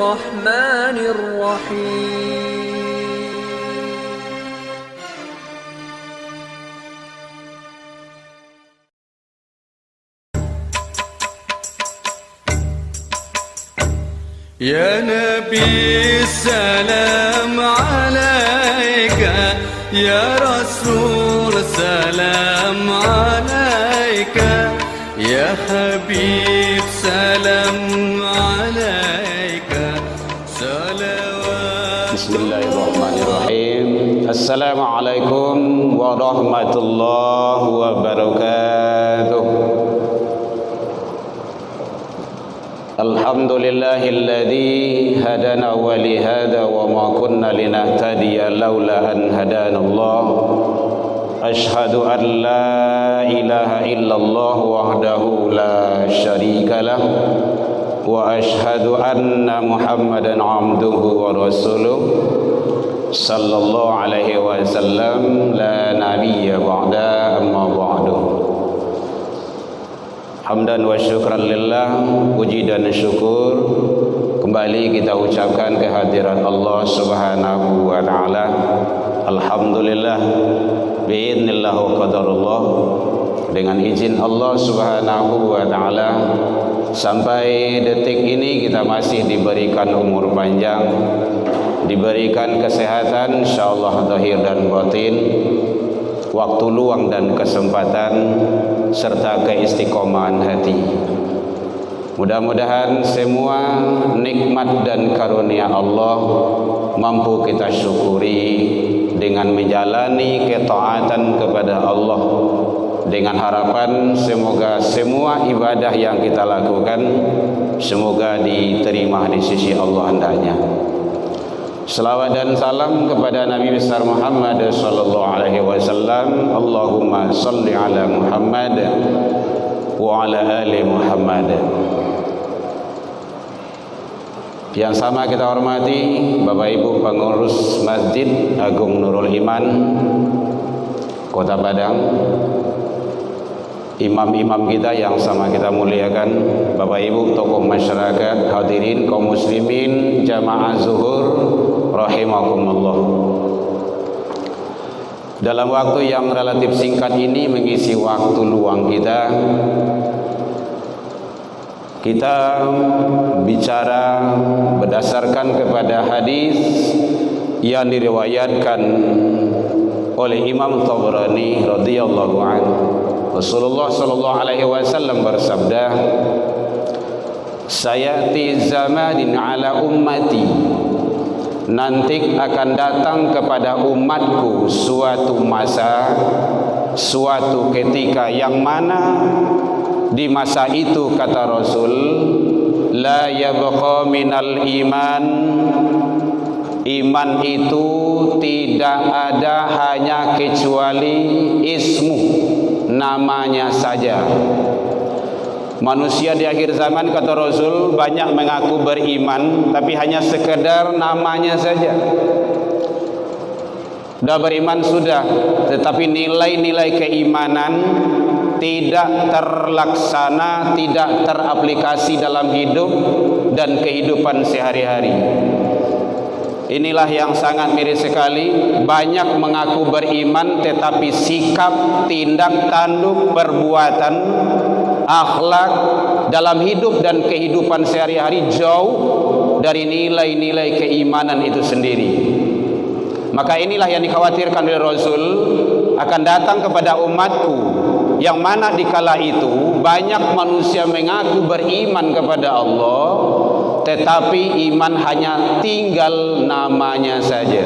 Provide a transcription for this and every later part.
الرحمن الرحيم يا نبي السلام عليك، يا رسول سلام عليك، يا حبيب سلام عليك صلوات. بسم الله الرحمن الرحيم. السلام عليكم ورحمة الله وبركاته. الحمد لله الذي هدانا ولهذا وما كنا لنهتدي لولا أن هدانا الله. أشهد أن لا إله إلا الله وحده لا شريك له، وأشهد أن محمدا عبده ورسوله صلى الله عليه وسلم لا نبي بعد. أما بعد. Hamdan wa syukran lillah, puji dan syukur kembali kita ucapkan kehadiran Allah Subhanahu wa taala. Alhamdulillah biidznillah wa qadarullah, dengan izin Allah Subhanahu wa taala sampai detik ini kita masih diberikan umur panjang, diberikan kesehatan insyaallah zahir dan batin, waktu luang dan kesempatan, serta keistiqomahan hati. Mudah-mudahan semua nikmat dan karunia Allah mampu kita syukuri dengan menjalani ketaatan kepada Allah, dengan harapan semoga semua ibadah yang kita lakukan semoga diterima di sisi Allah hendaknya. Salawat dan salam kepada Nabi besar Muhammad sallallahu alaihi wasallam. Allahumma salli ala Muhammad wa ala ali Muhammad. Yang sama kita hormati Bapak Ibu pengurus Masjid Agung Nurul Iman Kota Padang, imam-imam kita yang sama kita muliakan, Bapak Ibu tokoh masyarakat, hadirin kaum muslimin jamaah zuhur rahimakumullah. Dalam waktu yang relatif singkat ini mengisi waktu luang kita bicara berdasarkan kepada hadis yang diriwayatkan oleh Imam Tabrani radhiyallahu anhu. Rasulullah sallallahu alaihi wasallam bersabda, "Sayati zamanin ala ummati." Nanti akan datang kepada umatku suatu masa, suatu ketika yang mana di masa itu kata Rasul, la yabqa minal iman, iman itu tidak ada hanya kecuali ismu, namanya saja. Manusia di akhir zaman kata Rasul banyak mengaku beriman tapi hanya sekedar namanya saja. Sudah beriman sudah, tetapi nilai-nilai keimanan tidak terlaksana, tidak teraplikasi dalam hidup dan kehidupan sehari-hari. Inilah yang sangat miris sekali. Banyak mengaku beriman tetapi sikap, tindak tanduk, perbuatan, akhlak dalam hidup dan kehidupan sehari-hari jauh dari nilai-nilai keimanan itu sendiri. Maka inilah yang dikhawatirkan oleh Rasul akan datang kepada umatku, yang mana dikala itu banyak manusia mengaku beriman kepada Allah tetapi iman hanya tinggal namanya saja.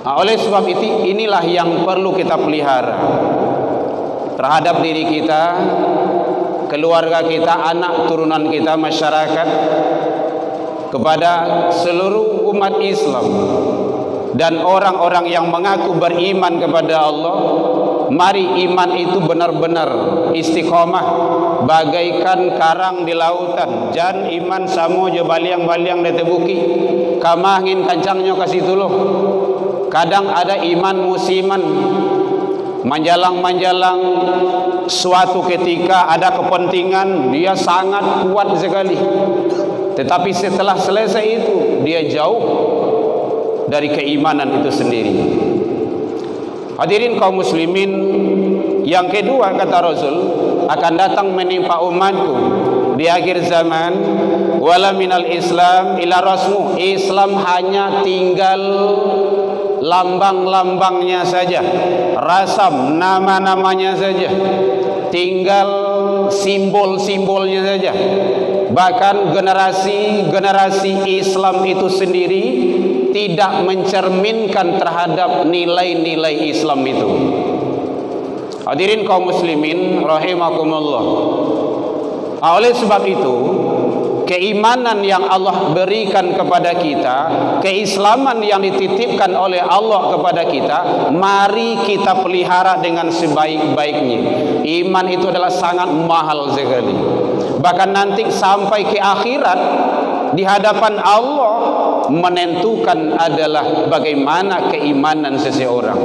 Oleh sebab itu inilah yang perlu kita pelihara terhadap diri kita, keluarga kita, anak turunan kita, masyarakat, kepada seluruh umat Islam dan orang-orang yang mengaku beriman kepada Allah. Mari iman itu benar-benar istiqomah bagaikan karang di lautan. Jan iman samo je baliang-baliang di tebuki kamangin kancangnya kasih tuluh. Kadang ada iman musiman, menjalang-menjalang suatu ketika ada kepentingan, dia sangat kuat sekali. tetapi setelah selesai itu dia jauh dari keimanan itu sendiri. Hadirin kaum muslimin, yang kedua kata Rasul, akan datang menimpa umatku di akhir zaman, wala minal Islam ila rasmu, Islam hanya tinggal lambang-lambangnya saja, rasam nama-namanya saja, tinggal simbol-simbolnya saja. Bahkan generasi Islam itu sendiri tidak mencerminkan terhadap nilai-nilai Islam itu. Hadirin kaum muslimin rahimakumullah. Oleh sebab itu, keimanan yang Allah berikan kepada kita, keislaman yang dititipkan oleh Allah kepada kita, mari kita pelihara dengan sebaik-baiknya. Iman itu adalah sangat mahal sekali. Bahkan nanti sampai ke akhirat, di hadapan Allah menentukan adalah bagaimana keimanan seseorang.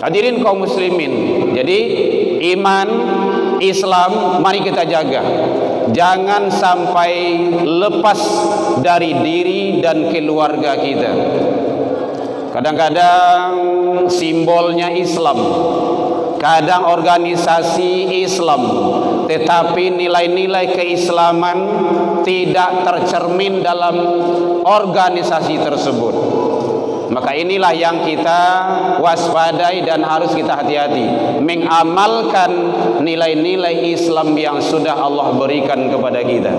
Hadirin kaum muslimin, jadi iman Islam mari kita jaga. Jangan sampai lepas dari diri dan keluarga kita. Kadang-kadang simbolnya Islam, kadang organisasi Islam, tetapi nilai-nilai keislaman tidak tercermin dalam organisasi tersebut. Maka inilah yang kita waspadai dan harus kita hati-hati, mengamalkan nilai-nilai Islam yang sudah Allah berikan kepada kita.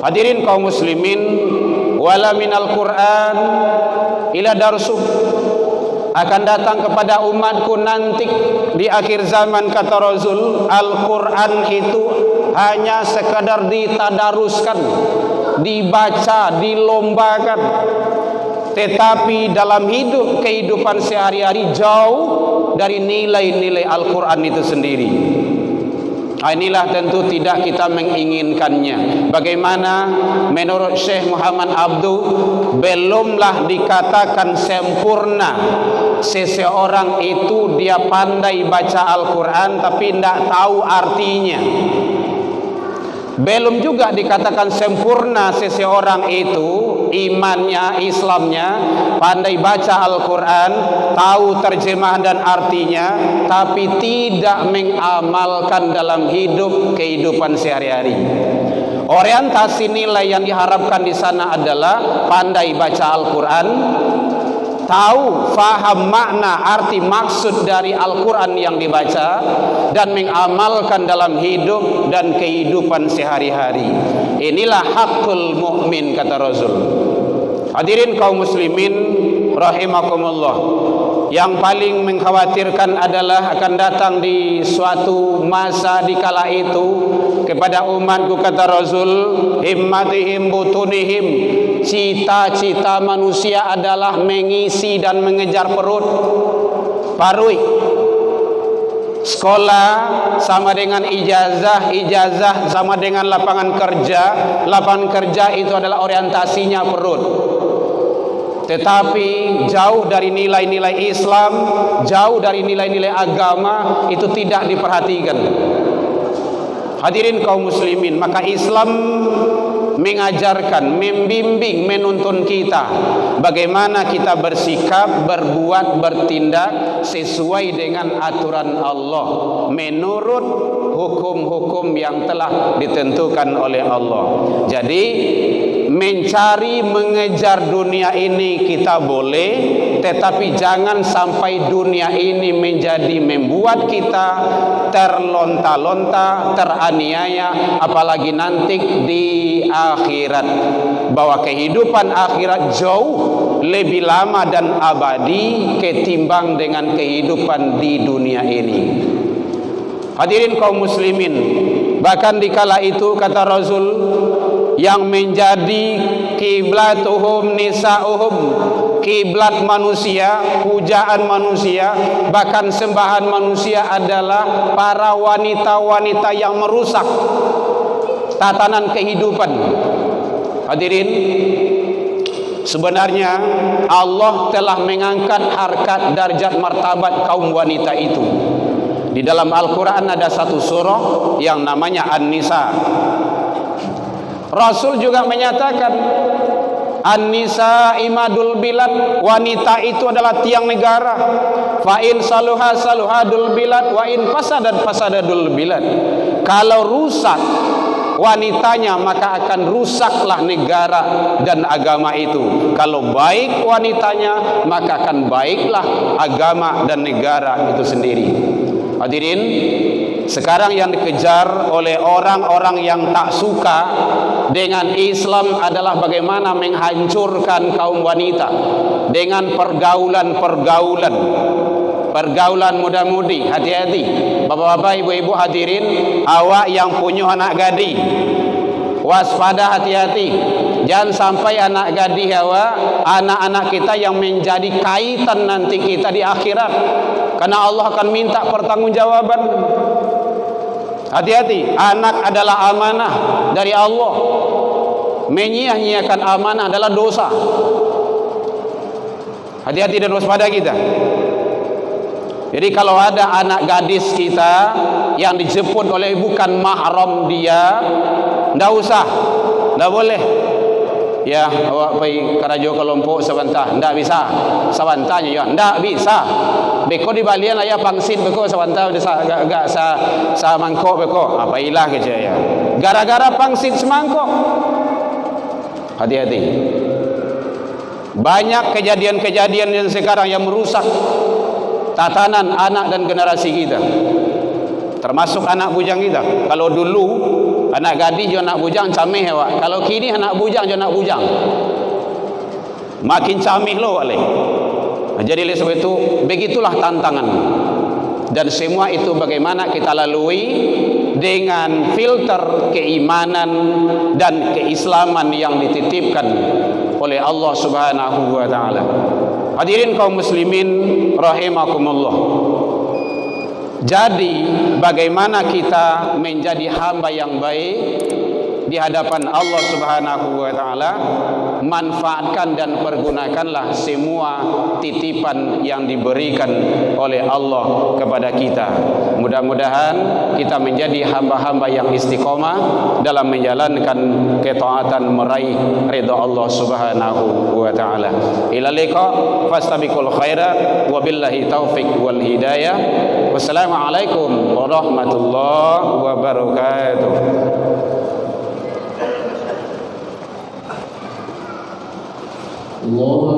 Hadirin kaum muslimin, wala minal Quran ila darsub, akan datang kepada umatku nanti di akhir zaman kata Rasul, Al-Quran itu hanya sekadar ditadaruskan, dibaca, dilombakan, tetapi dalam kehidupan sehari-hari jauh dari nilai-nilai Al-Quran itu sendiri. Inilah tentu tidak kita menginginkannya. Bagaimana menurut Syekh Muhammad Abdu, belumlah dikatakan sempurna seseorang itu dia pandai baca Al-Quran tapi tidak tahu artinya. Belum juga dikatakan sempurna seseorang itu imannya, Islamnya, pandai baca Al-Quran, tahu terjemahan dan artinya, tapi tidak mengamalkan dalam kehidupan sehari-hari. Orientasi nilai yang diharapkan di sana adalah pandai baca Al-Quran, tahu, faham makna, arti, maksud dari Al-Quran yang dibaca, dan mengamalkan dalam hidup dan kehidupan sehari-hari. Inilah hakul mukmin kata Rasul. Hadirin kaum muslimin rahimakumullah, yang paling mengkhawatirkan adalah akan datang di suatu masa di kala itu kepada umatku kata Rasul, himmatihim butunihim, cita-cita manusia adalah mengisi dan mengejar perut, parui. Sekolah sama dengan ijazah, ijazah sama dengan lapangan kerja itu adalah orientasinya perut. Tetapi jauh dari nilai-nilai Islam, jauh dari nilai-nilai agama, itu tidak diperhatikan. Hadirin kaum muslimin, maka Islam mengajarkan, membimbing, menuntun kita bagaimana kita bersikap, berbuat, bertindak sesuai dengan aturan Allah, menurut hukum-hukum yang telah ditentukan oleh Allah. Jadi mencari, mengejar dunia ini kita boleh, tetapi jangan sampai dunia ini membuat kita terlonta-lonta, teraniaya, apalagi nanti di akhirat, bahwa kehidupan akhirat jauh lebih lama dan abadi ketimbang dengan kehidupan di dunia ini. Hadirin kaum muslimin, bahkan di kala itu kata Rasul, yang menjadi kiblatuhum nisa'uhum, kiblat manusia, pujaan manusia, bahkan sembahan manusia adalah para wanita-wanita yang merusak tatanan kehidupan. Hadirin, sebenarnya Allah telah mengangkat harkat, darjat, martabat kaum wanita itu. Di dalam Al-Quran ada satu surah yang namanya An-Nisa. Rasul juga menyatakan an-nisa imadul bilad, wanita itu adalah tiang negara. Fa in saluha saluhadul bilad wa in fasadat fasadadul bilad. Kalau rusak wanitanya maka akan rusaklah negara dan agama itu. Kalau baik wanitanya maka akan baiklah agama dan negara itu sendiri. Hadirin, sekarang yang dikejar oleh orang-orang yang tak suka dengan Islam adalah bagaimana menghancurkan kaum wanita dengan pergaulan muda-mudi. Hati-hati bapak-bapak, ibu-ibu hadirin, awak yang punya anak gadis, waspada, hati-hati. Jangan sampai anak gadis awak, anak-anak kita yang menjadi kaitan nanti kita di akhirat, karena Allah akan minta pertanggungjawaban. Hati-hati, anak adalah amanah dari Allah. Menyia-nyiakan amanah adalah dosa. Hati-hati dan waspada kita. Jadi kalau ada anak gadis kita yang dijemput oleh bukan mahram dia, ndak usah, ndak boleh. Ya, awak pergi Karajo ke Lompok sebentar, ndak bisa. Sebantanya ya, ndak bisa. Beko di balian ayah pangsit beko sebentar gak sa mangkok beko. Apa ilah kerja ya. Gara-gara pangsit semangkok. Hati-hati. Banyak kejadian-kejadian yang sekarang yang merusak tatanan anak dan generasi kita, termasuk anak bujang kita. Kalau dulu anak gadis jo anak bujang camih awak. Kalau kini anak bujang jo anak bujang, makin camih lo wale. Jadi oleh sebab itu begitulah tantangan, dan semua itu bagaimana kita lalui dengan filter keimanan dan keislaman yang dititipkan oleh Allah Subhanahu wa taala. Hadirin kaum muslimin rahimakumullah. Jadi bagaimana kita menjadi hamba yang baik di hadapan Allah Subhanahu wa taala? Manfaatkan dan pergunakanlah semua titipan yang diberikan oleh Allah kepada kita. Mudah-mudahan kita menjadi hamba-hamba yang istiqomah dalam menjalankan ketaatan meraih ridha Allah Subhanahu wa taala. Ila liqa fastabiqul khairat wa billahi taufik wal hidayah. Wassalamualaikum warahmatullahi wabarakatuh. Allah